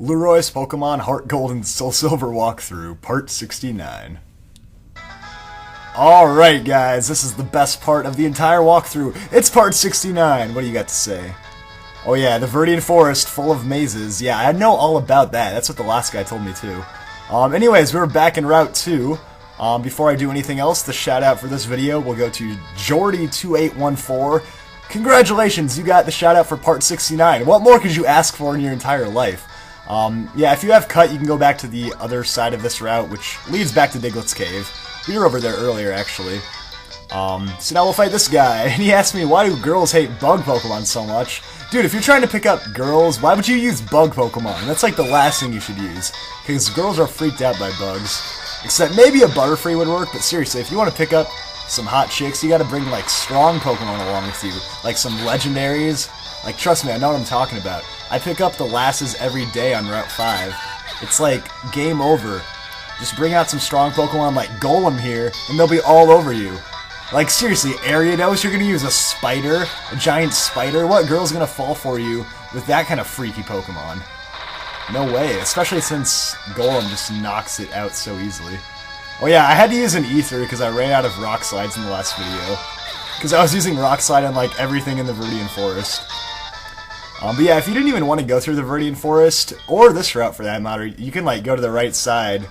Lueroi's Pokemon Heart Gold and Soul Silver walkthrough, part 69. Alright guys, this is the best part of the entire walkthrough. It's part 69, what do you got to say? Oh yeah, the Viridian Forest full of mazes. Yeah, I know all about that, that's what the last guy told me too. Anyways, we're back in Route 2. Before I do anything else, the shout out for this video will go to Jordy2814. Congratulations, you got the shout out for part 69. What more could you ask for in your entire life? Yeah, if you have cut, you can go back to the other side of this route, which leads back to Diglett's Cave. We were over there earlier, actually. So now we'll fight this guy, and he asked me, why do girls hate bug Pokemon so much? Dude, if you're trying to pick up girls, why would you use bug Pokemon? That's like the last thing you should use, because girls are freaked out by bugs. Except maybe a Butterfree would work, but seriously, if you want to pick up some hot chicks, you gotta bring, like, strong Pokemon along with you. Like some legendaries. Like, trust me, I know what I'm talking about. I pick up the lasses every day on Route 5. It's like, game over. Just bring out some strong Pokemon like Golem here, and they'll be all over you. Like, seriously, Ariados, you're gonna use a spider? A giant spider? What girl's gonna fall for you with that kind of freaky Pokemon? No way, especially since Golem just knocks it out so easily. Oh yeah, I had to use an Ether because I ran out of Rock Slides in the last video. Because I was using Rock Slide on, like, everything in the Viridian Forest. But yeah, if you didn't even want to go through the Viridian Forest, or this route for that matter, you can, like, go to the right side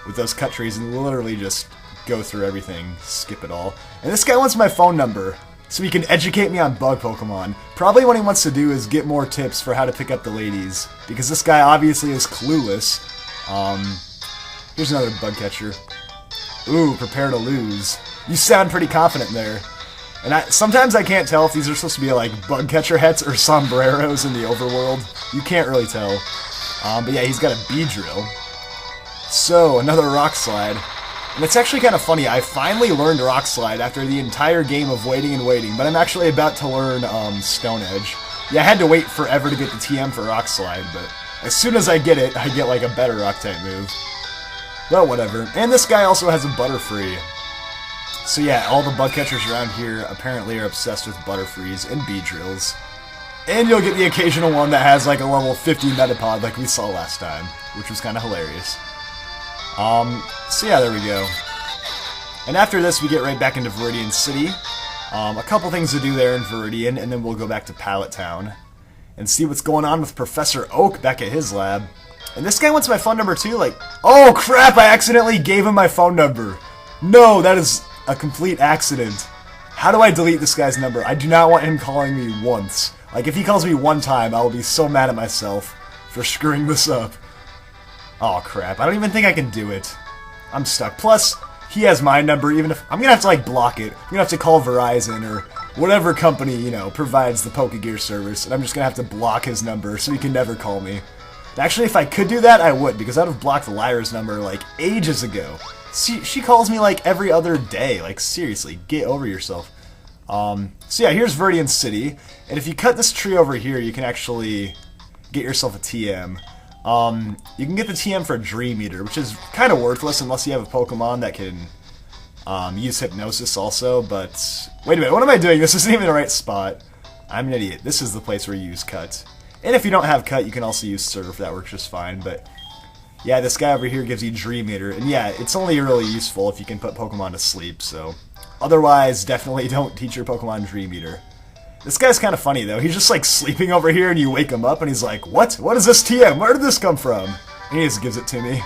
with those cut trees and literally just go through everything, skip it all. And this guy wants my phone number, so he can educate me on bug Pokemon. Probably what he wants to do is get more tips for how to pick up the ladies, because this guy obviously is clueless. Here's another bug catcher. Ooh, prepare to lose. You sound pretty confident there. And sometimes I can't tell if these are supposed to be like bug catcher hats or sombreros in the overworld. You can't really tell. But yeah, he's got a Beedrill. So, another Rock Slide. And it's actually kind of funny, I finally learned Rock Slide after the entire game of waiting and waiting, but I'm actually about to learn Stone Edge. Yeah, I had to wait forever to get the TM for Rock Slide, but as soon as I get it, I get like a better Rock-type move. Well, whatever. And this guy also has a Butterfree. So yeah, all the bug catchers around here apparently are obsessed with Butterfrees and Beedrills. And you'll get the occasional one that has like a level 50 Metapod like we saw last time, which was kind of hilarious. So yeah, there we go. And after this, we get right back into Viridian City. A couple things to do there in Viridian, and then we'll go back to Pallet Town and see what's going on with Professor Oak back at his lab. And this guy wants my phone number too, like, oh crap, I accidentally gave him my phone number. No, that is a complete accident. How do I delete this guy's number? I do not want him calling me once. Like, if he calls me one time, I will be so mad at myself for screwing this up. Oh crap, I don't even think I can do it. I'm stuck. Plus, he has my number, even if... I'm gonna have to, like, block it. I'm gonna have to call Verizon or whatever company, you know, provides the Pokegear service, and I'm just gonna have to block his number so he can never call me. Actually, if I could do that, I would, because I'd have blocked Lyra's number, like, ages ago. She calls me, like, every other day. Like, seriously, get over yourself. So yeah, here's Viridian City, and if you cut this tree over here, you can actually get yourself a TM. You can get the TM for a Dream Eater, which is kind of worthless unless you have a Pokemon that can use Hypnosis also, but... Wait a minute, what am I doing? This isn't even the right spot. I'm an idiot. This is the place where you use Cut. And if you don't have Cut, you can also use Surf. That works just fine, but... Yeah, this guy over here gives you Dream Eater, and yeah, it's only really useful if you can put Pokemon to sleep, so... Otherwise, definitely don't teach your Pokemon Dream Eater. This guy's kind of funny, though. He's just, like, sleeping over here, and you wake him up, and he's like, what? What is this TM? Where did this come from? And he just gives it to me.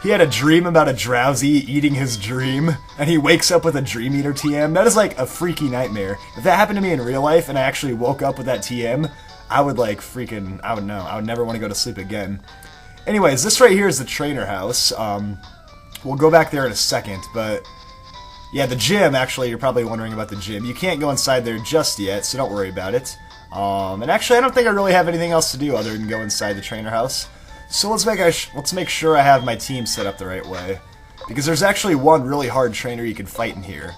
He had a dream about a Drowsy eating his dream, and he wakes up with a Dream Eater TM. That is, like, a freaky nightmare. If that happened to me in real life, and I actually woke up with that TM, I would, like, freaking... I would know. I would never want to go to sleep again. Anyways, this right here is the trainer house. We'll go back there in a second, but... Yeah, the gym, actually, you're probably wondering about the gym. You can't go inside there just yet, so don't worry about it. And actually, I don't think I really have anything else to do other than go inside the trainer house. So let's make sure I have my team set up the right way. Because there's actually one really hard trainer you can fight in here.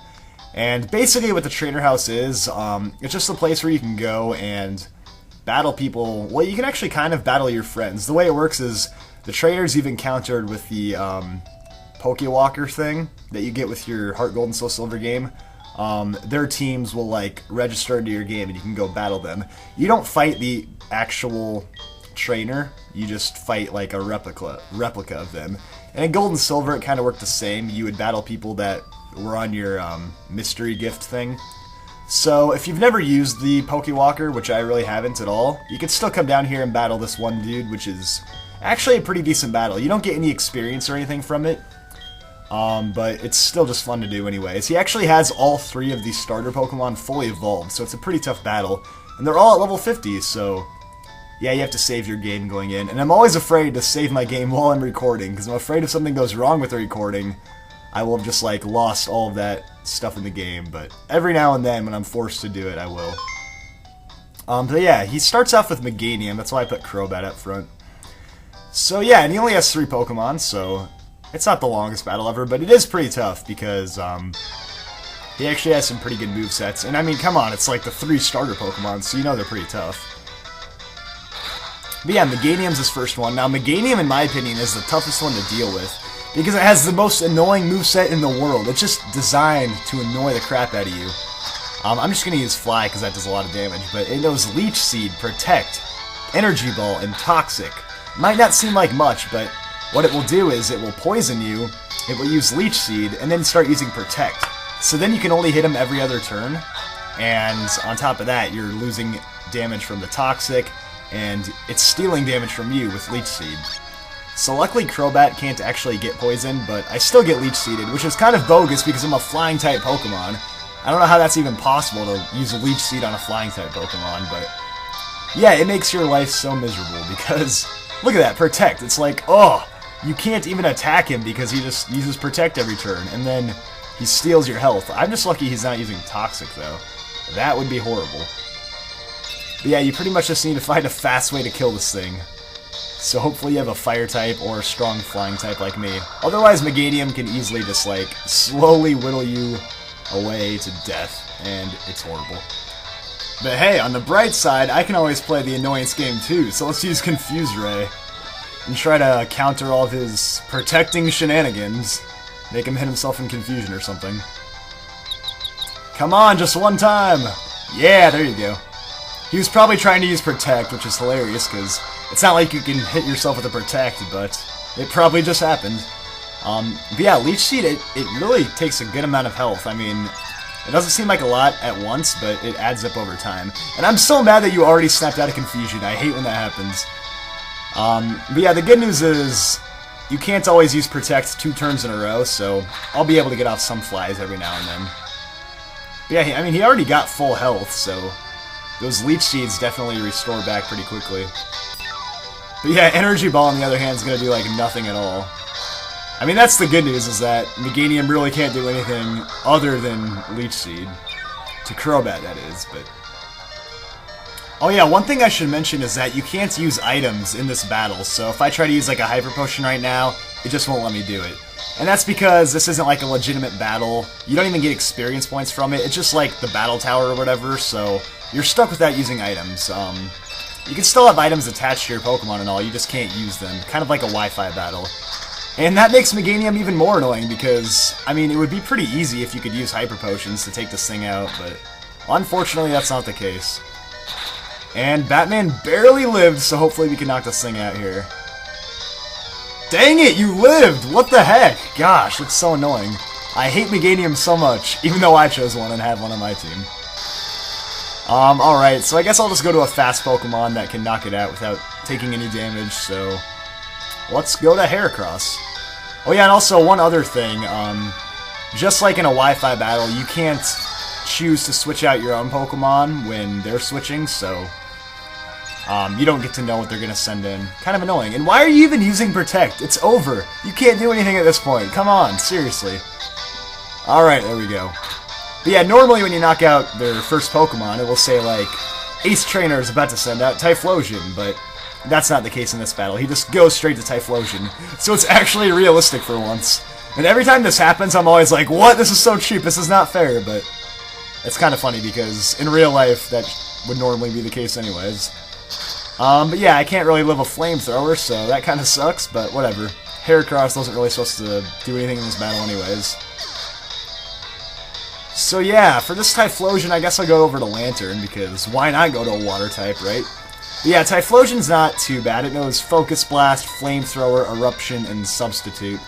And basically what the trainer house is, it's just a place where you can go and battle people. Well, you can actually kind of battle your friends. The way it works is the trainers you've encountered with the Pokewalker thing that you get with your Heart Gold and Soul Silver game, their teams will like register into your game and you can go battle them. You don't fight the actual trainer, you just fight like a replica of them. And in Gold and Silver, it kind of worked the same. You would battle people that were on your mystery gift thing. So if you've never used the Pokewalker, which I really haven't at all, you could still come down here and battle this one dude, which is actually a pretty decent battle. You don't get any experience or anything from it, but it's still just fun to do anyways. He actually has all 3 of these starter Pokemon fully evolved, so it's a pretty tough battle. And they're all at level 50, so yeah, you have to save your game going in. And I'm always afraid to save my game while I'm recording, because I'm afraid if something goes wrong with the recording, I will have just, like, lost all of that stuff in the game. But every now and then, when I'm forced to do it, I will. But yeah, he starts off with Meganium. That's why I put Crobat up front. So yeah, and he only has 3 Pokemon, so it's not the longest battle ever, but it is pretty tough, because he actually has some pretty good movesets. And I mean, come on, it's like the 3 starter Pokemon, so you know they're pretty tough. But yeah, Meganium's his first one. Now, Meganium, in my opinion, is the toughest one to deal with, because it has the most annoying moveset in the world. It's just designed to annoy the crap out of you. I'm just going to use Fly, because that does a lot of damage, but it knows Leech Seed, Protect, Energy Ball, and Toxic. Might not seem like much, but what it will do is it will poison you, it will use Leech Seed, and then start using Protect. So then you can only hit him every other turn, and on top of that, you're losing damage from the Toxic, and it's stealing damage from you with Leech Seed. So luckily Crobat can't actually get poisoned, but I still get Leech Seeded, which is kind of bogus because I'm a Flying-type Pokemon. I don't know how that's even possible to use a Leech Seed on a Flying-type Pokemon, but yeah, it makes your life so miserable because, look at that, Protect. It's like, oh, you can't even attack him because he just uses Protect every turn, and then he steals your health. I'm just lucky he's not using Toxic, though. That would be horrible. But yeah, you pretty much just need to find a fast way to kill this thing. So hopefully you have a Fire type or a strong Flying type like me. Otherwise, Meganium can easily just, like, slowly whittle you away to death, and it's horrible. But hey, on the bright side, I can always play the annoyance game too, so let's use Confuse Ray and try to counter all of his protecting shenanigans. Make him hit himself in confusion or something. Come on, just one time! Yeah, there you go. He was probably trying to use Protect, which is hilarious, because it's not like you can hit yourself with a Protect, but it probably just happened. But yeah, Leech Seed, it really takes a good amount of health. I mean, it doesn't seem like a lot at once, but it adds up over time. And I'm so mad that you already snapped out of confusion. I hate when that happens. But yeah, the good news is you can't always use Protect 2 turns in a row, so I'll be able to get off some flies every now and then. But yeah, I mean, he already got full health, so those Leech Seeds definitely restore back pretty quickly. But yeah, Energy Ball, on the other hand, is going to do, like, nothing at all. I mean, that's the good news, is that Meganium really can't do anything other than Leech Seed. To Crobat, that is, but... Oh yeah, one thing I should mention is that you can't use items in this battle, so if I try to use, like, a Hyper Potion right now, it just won't let me do it. And that's because this isn't, like, a legitimate battle. You don't even get experience points from it. It's just, like, the Battle Tower or whatever, so you're stuck without using items. You can still have items attached to your Pokemon and all, you just can't use them. Kind of like a Wi-Fi battle. And that makes Meganium even more annoying because, I mean, it would be pretty easy if you could use Hyper Potions to take this thing out, but unfortunately that's not the case. And Batman barely lived, so hopefully we can knock this thing out here. Dang it, you lived! What the heck? Gosh, that's so annoying. I hate Meganium so much, even though I chose one and have one on my team. Alright, so I guess I'll just go to a fast Pokemon that can knock it out without taking any damage, so let's go to Heracross. Oh yeah, and also one other thing, just like in a Wi-Fi battle, you can't choose to switch out your own Pokemon when they're switching, so you don't get to know what they're going to send in. Kind of annoying. And why are you even using Protect? It's over. You can't do anything at this point. Come on, seriously. Alright, there we go. But yeah, normally when you knock out their first Pokemon, it will say, like, Ace Trainer is about to send out Typhlosion, but that's not the case in this battle. He just goes straight to Typhlosion. So it's actually realistic for once. And every time this happens, I'm always like, what? This is so cheap. This is not fair, but it's kind of funny because in real life, that would normally be the case anyways. But yeah, I can't really live a Flamethrower, so that kind of sucks, but whatever. Heracross wasn't really supposed to do anything in this battle anyways. So yeah, for this Typhlosion, I guess I'll go over to Lantern, because why not go to a Water type, right? But yeah, Typhlosion's not too bad. It knows Focus Blast, Flamethrower, Eruption, and Substitute.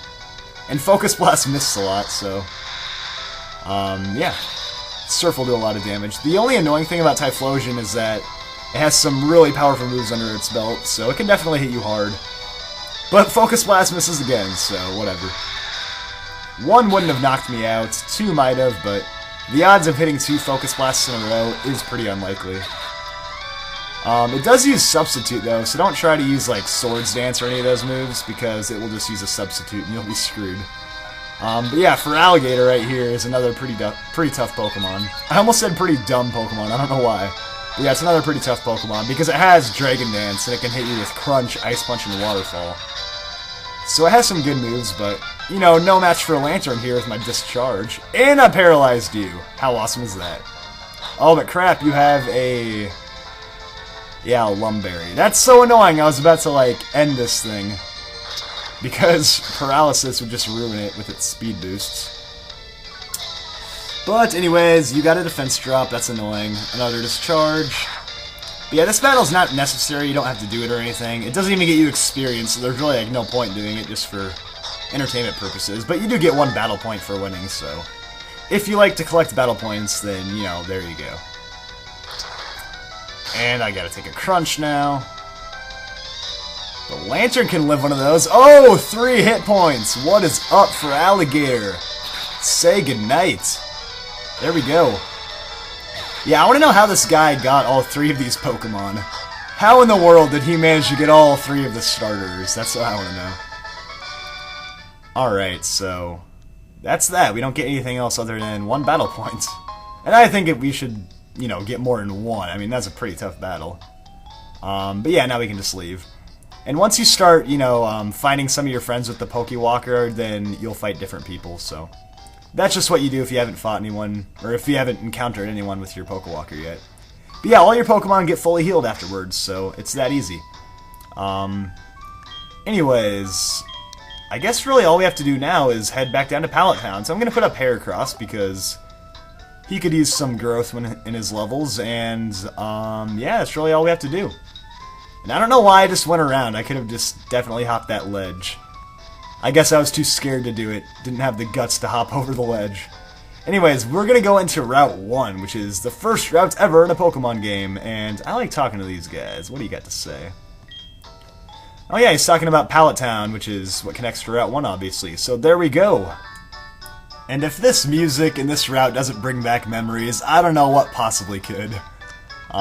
And Focus Blast missed a lot, so... yeah. Surf will do a lot of damage. The only annoying thing about Typhlosion is that it has some really powerful moves under its belt, so it can definitely hit you hard. But Focus Blast misses again, so whatever. 1 wouldn't have knocked me out, 2 might have, but the odds of hitting 2 Focus Blasts in a row is pretty unlikely. It does use Substitute, though, so don't try to use, like, Swords Dance or any of those moves, because it will just use a Substitute and you'll be screwed. But yeah, for Alligator right here is another pretty tough Pokemon. I almost said pretty dumb Pokemon, I don't know why. But yeah, it's another pretty tough Pokemon, because it has Dragon Dance, and it can hit you with Crunch, Ice Punch, and Waterfall. So it has some good moves, but, you know, no match for a Lantern here with my Discharge. And I paralyzed you! How awesome is that? Oh, but crap, you have a... yeah, a Lumberry. That's so annoying, I was about to, like, end this thing. Because Paralysis would just ruin it with its speed boosts. But anyways, you got a defense drop, that's annoying. Another Discharge. But yeah, this battle's not necessary, you don't have to do it or anything. It doesn't even get you experience, so there's really like no point in doing it just for entertainment purposes. But you do get 1 battle point for winning, so... if you like to collect battle points, then, you know, there you go. And I gotta take a Crunch now. The Lantern can live one of those. Oh, 3 hit points! What is up for Alligator? Say goodnight. There we go. Yeah, I want to know how this guy got all 3 of these Pokemon. How in the world did he manage to get all 3 of the starters? That's what I want to know. Alright, so... that's that. We don't get anything else other than 1 battle point. And I think we should, you know, get more than 1. I mean, that's a pretty tough battle. But yeah, now we can just leave. And once you start, you know, finding some of your friends with the Pokewalker, then you'll fight different people, so... that's just what you do if you haven't fought anyone, or if you haven't encountered anyone with your Pokewalker yet. But yeah, all your Pokemon get fully healed afterwards, so it's that easy. Anyways, I guess really all we have to do now is head back down to Pallet Town. So I'm going to put up Heracross, because he could use some growth in his levels, and yeah, that's really all we have to do. And I don't know why I just went around. I could have just definitely hopped that ledge. I guess I was too scared to do it. Didn't have the guts to hop over the ledge. Anyways, we're going to go into Route 1, which is the first route ever in a Pokemon game, and I like talking to these guys. What do you got to say? Oh yeah, he's talking about Pallet Town, which is what connects to Route 1, obviously. So there we go. And if this music and this route doesn't bring back memories, I don't know what possibly could.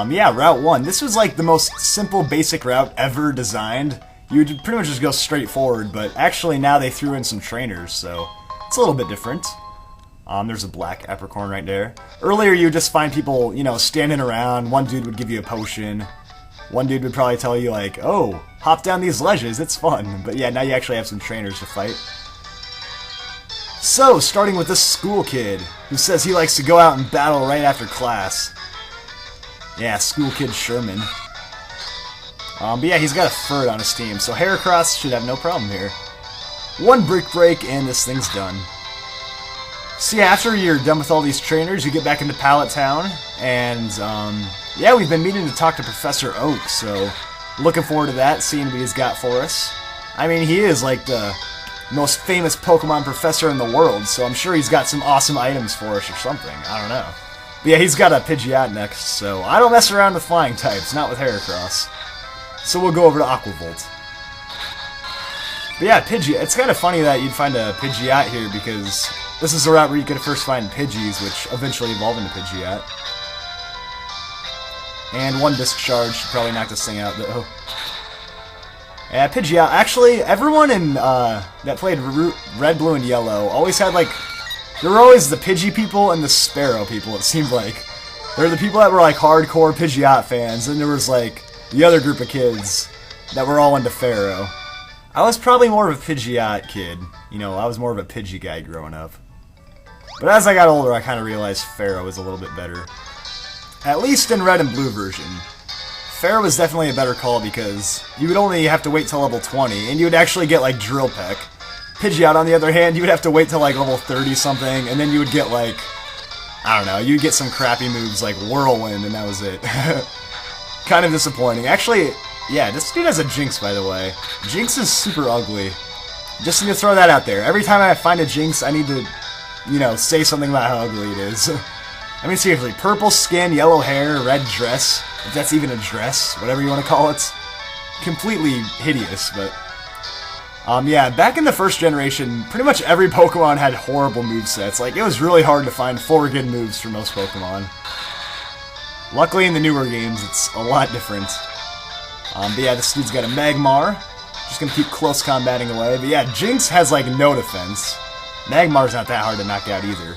Yeah, Route 1. This was like the most simple, basic route ever designed. You would pretty much just go straight forward, but actually now they threw in some trainers, so it's a little bit different. There's a black Apricorn right there. Earlier you would just find people, you know, standing around. One dude would give you a potion. One dude would probably tell you like, oh, hop down these ledges, it's fun. But yeah, now you actually have some trainers to fight. So, starting with this school kid, who says he likes to go out and battle right after class. Yeah, school kid Sherman. But yeah, he's got a Furret on his team, so Heracross should have no problem here. 1 Brick Break, and this thing's done. So yeah, after you're done with all these trainers, you get back into Pallet Town, and yeah, we've been meaning to talk to Professor Oak, so looking forward to that, seeing what he's got for us. I mean, he is like the most famous Pokemon professor in the world, so I'm sure he's got some awesome items for us or something, I don't know. But yeah, he's got a Pidgeot next, so I don't mess around with flying types, not with Heracross. So we'll go over to Aquavolt. But yeah, Pidgeot. It's kind of funny that you'd find a Pidgeot here, because this is the route where you could first find Pidgeys, which eventually evolve into Pidgeot. And 1 Discharge should probably knock this thing out, though. Yeah, Pidgeot. Actually, everyone in that played Red, Blue, and Yellow always had, like... there were always the Pidgey people and the Sparrow people, it seemed like. There were the people that were, like, hardcore Pidgeot fans, and there was, like, the other group of kids that were all into Pharaoh. I was probably more of a Pidgeot kid. You know, I was more of a Pidgey guy growing up. But as I got older, I kind of realized Pharaoh was a little bit better. At least in Red and Blue version. Pharaoh was definitely a better call because you would only have to wait till level 20, and you would actually get, like, Drill Peck. Pidgeot, on the other hand, you would have to wait till, like, level 30-something, and then you would get, like, I don't know, you'd get some crappy moves like Whirlwind, and that was it. kind of disappointing. Actually, yeah, this dude has a Jinx, by the way. Jinx is super ugly. Just need to throw that out there. Every time I find a Jinx, I need to, you know, say something about how ugly it is. I mean, seriously, purple skin, yellow hair, red dress, if that's even a dress, whatever you want to call it. Completely hideous, but... yeah, back in the first generation, pretty much every Pokemon had horrible movesets. Like, it was really hard to find 4 good moves for most Pokemon. Luckily, in the newer games, it's a lot different. But yeah, this dude's got a Magmar. Just gonna keep close combating away. But yeah, Jinx has, like, no defense. Magmar's not that hard to knock out either.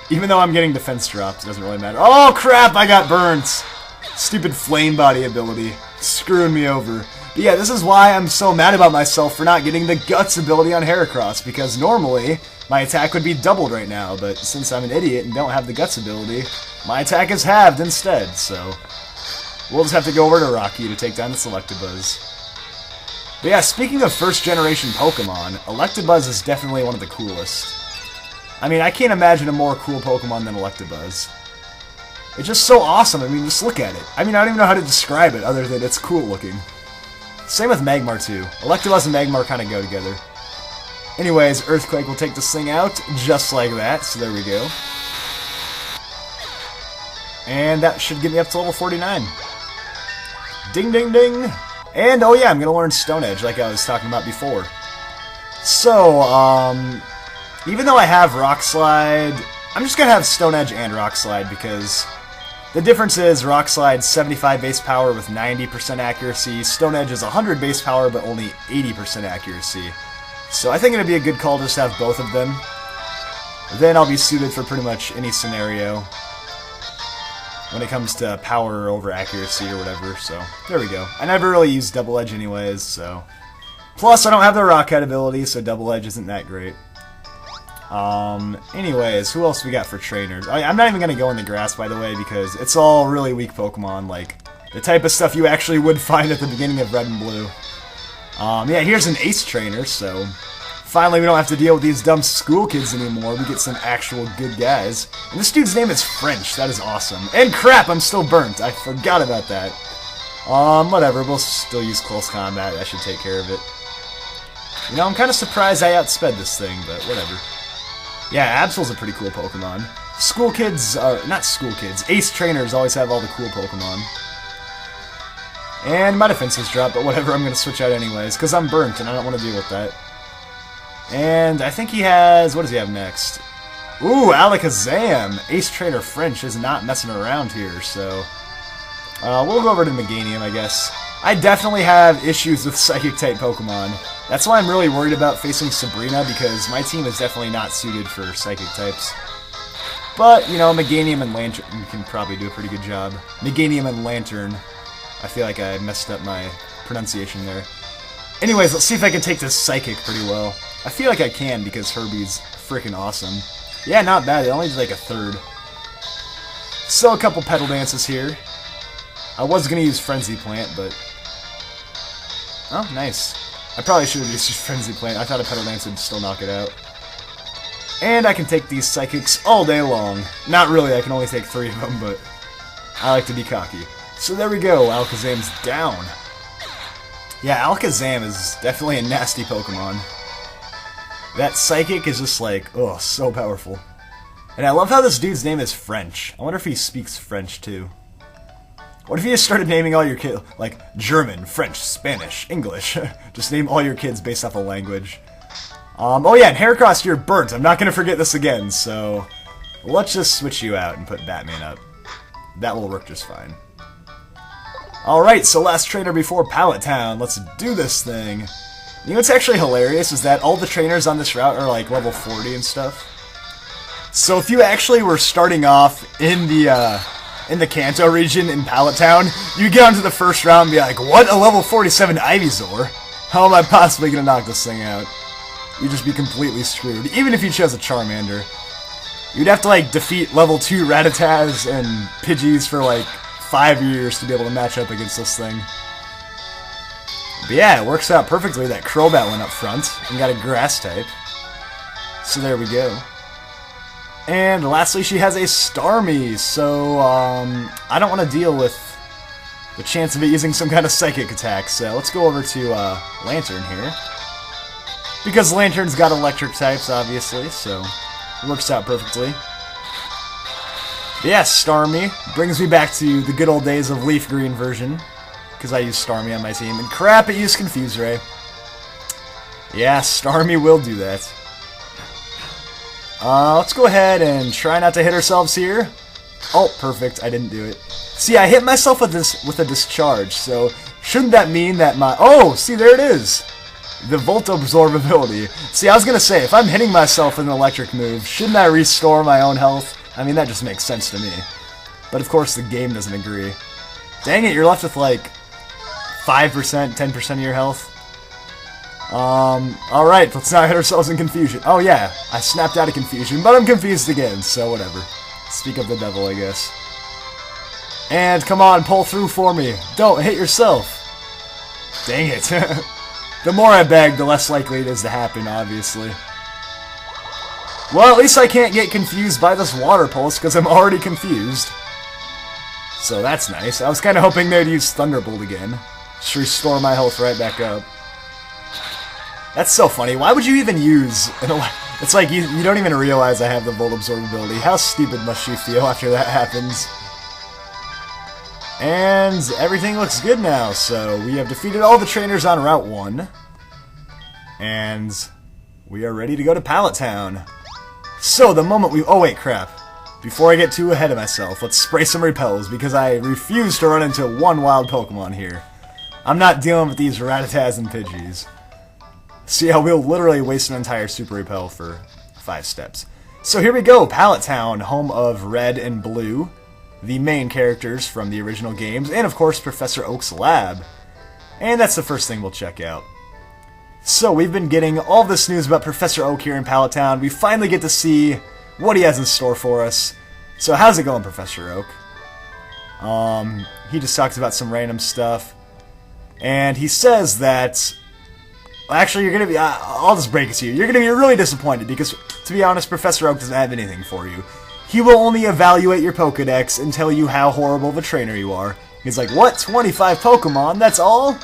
Even though I'm getting defense drops, it doesn't really matter. Oh, crap! I got burnt! Stupid Flame Body ability. Screwing me over. But yeah, this is why I'm so mad about myself for not getting the Guts ability on Heracross, because normally, my attack would be doubled right now, but since I'm an idiot and don't have the Guts ability, my attack is halved instead, so... We'll just have to go over to Rocky to take down the Electabuzz. But yeah, speaking of first-generation Pokemon, Electabuzz is definitely one of the coolest. I mean, I can't imagine a more cool Pokemon than Electabuzz. It's just so awesome, I mean, just look at it. I mean, I don't even know how to describe it other than it's cool looking. Same with Magmar, too. Electabuzz and Magmar kind of go together. Anyways, Earthquake will take this thing out, just like that, so there we go. And that should get me up to level 49. Ding, ding, ding! And, oh yeah, I'm gonna learn Stone Edge, like I was talking about before. So, even though I have Rock Slide, I'm just gonna have Stone Edge and Rock Slide, because the difference is Rock Slide's 75 base power with 90% accuracy, Stone Edge is 100 base power but only 80% accuracy. So I think it'd be a good call just to have both of them. Then I'll be suited for pretty much any scenario when it comes to power over accuracy or whatever, so there we go. I never really used Double Edge anyways, so... Plus, I don't have the Rock Head ability, so Double Edge isn't that great. Anyways, who else we got for trainers? I'm not even gonna go in the grass, by the way, because it's all really weak Pokemon, like, the type of stuff you actually would find at the beginning of Red and Blue. Yeah, here's an Ace trainer, so... Finally, we don't have to deal with these dumb school kids anymore. We get some actual good guys. And this dude's name is French. That is awesome. And crap, I'm still burnt. I forgot about that. Whatever. We'll still use close combat. That should take care of it. You know, I'm kind of surprised I outsped this thing, but whatever. Yeah, Absol's a pretty cool Pokemon. School kids are... Not school kids. Ace trainers always have all the cool Pokemon. And my defense is dropped, but whatever. I'm going to switch out anyways, because I'm burnt, and I don't want to deal with that. And I think he has... What does he have next? Ooh, Alakazam! Ace Trainer French is not messing around here, so... we'll go over to Meganium, I guess. I definitely have issues with Psychic-type Pokemon. That's why I'm really worried about facing Sabrina, because my team is definitely not suited for Psychic-types. But, you know, Meganium and Lantern can probably do a pretty good job. Meganium and Lantern. I feel like I messed up my pronunciation there. Anyways, let's see if I can take this Psychic pretty well. I feel like I can because Herbie's freaking awesome. Yeah, not bad. It only did like a third. So a couple Petal Dances here. I was going to use Frenzy Plant, but... Oh, nice. I probably should have used Frenzy Plant. I thought a Petal Dance would still knock it out. And I can take these Psychics all day long. Not really, I can only take 3 of them, but I like to be cocky. So there we go, Alakazam's down. Yeah, Alakazam is definitely a nasty Pokemon. That Psychic is just like, oh, so powerful. And I love how this dude's name is French. I wonder if he speaks French, too. What if you just started naming all your kids, like, German, French, Spanish, English? Just name all your kids based off a language. Oh yeah, and Heracross, you're burnt. I'm not going to forget this again, so... Let's just switch you out and put Batman up. That will work just fine. Alright, so last trainer before Pallet Town. Let's do this thing. You know what's actually hilarious is that all the trainers on this route are like level 40 and stuff. So if you actually were starting off in the Kanto region in Pallet Town, you get onto the first round and be like, what? A level 47 Ivysaur? How am I possibly going to knock this thing out? You'd just be completely screwed, even if you chose a Charmander. You'd have to like defeat level 2 Rattatas and Pidgeys for like 5 years to be able to match up against this thing. But yeah, it works out perfectly that Crobat went up front and got a Grass type. So there we go. And lastly, she has a Starmie, so I don't want to deal with the chance of it using some kind of psychic attack. So let's go over to Lantern here. Because Lantern's got electric types, obviously, so it works out perfectly. Yes, Starmie brings me back to the good old days of Leaf Green version, because I use Starmie on my team. And crap, it used Confuse Ray. Yeah, Starmie will do that. Let's go ahead and try not to hit ourselves here. Oh, perfect, I didn't do it. See, I hit myself with a discharge, so shouldn't that mean that my... Oh, see, there it is! The Volt Absorbability. See, I was gonna say, if I'm hitting myself with an electric move, shouldn't I restore my own health? I mean, that just makes sense to me. But of course, the game doesn't agree. Dang it, you're left with like 5%, 10% of your health. Alright, let's not hit ourselves in confusion. Oh yeah, I snapped out of confusion, but I'm confused again, so whatever. Speak of the devil, I guess. And come on, pull through for me. Don't hit yourself. Dang it. The more I beg, the less likely it is to happen, obviously. Well, at least I can't get confused by this water pulse, because I'm already confused. So that's nice. I was kind of hoping they'd use Thunderbolt again. Just restore my health right back up. That's so funny. Why would you even use an It's like you don't even realize I have the Volt Absorbability. How stupid must you feel after that happens? And everything looks good now, so we have defeated all the trainers on Route 1. And we are ready to go to Pallet Town. So, the moment we... Oh, wait, crap. Before I get too ahead of myself, let's spray some repels, because I refuse to run into one wild Pokemon here. I'm not dealing with these Rattatas and Pidgeys. See how we'll literally waste an entire Super Repel for 5 steps. So here we go, Pallet Town, home of Red and Blue, the main characters from the original games, and of course Professor Oak's lab. And that's the first thing we'll check out. So we've been getting all this news about Professor Oak here in Pallet Town. We finally get to see what he has in store for us. So how's it going, Professor Oak? He just talks about some random stuff. And he says that... Actually, you're going to be... I'll just break it to you. You're going to be really disappointed because, to be honest, Professor Oak doesn't have anything for you. He will only evaluate your Pokedex and tell you how horrible of a trainer you are. He's like, what? 25 Pokemon? That's all?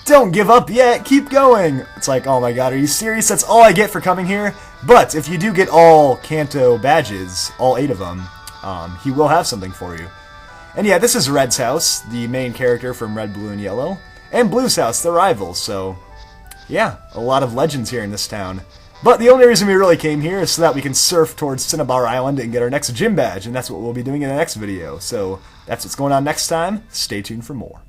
Don't give up yet. Keep going. It's like, oh my god, are you serious? That's all I get for coming here? But if you do get all Kanto badges, all 8 of them, he will have something for you. And yeah, this is Red's house, the main character from Red, Blue, and Yellow. And Blue's house, the rivals, so... Yeah, a lot of legends here in this town. But the only reason we really came here is so that we can surf towards Cinnabar Island and get our next gym badge, and that's what we'll be doing in the next video. So, that's what's going on next time. Stay tuned for more.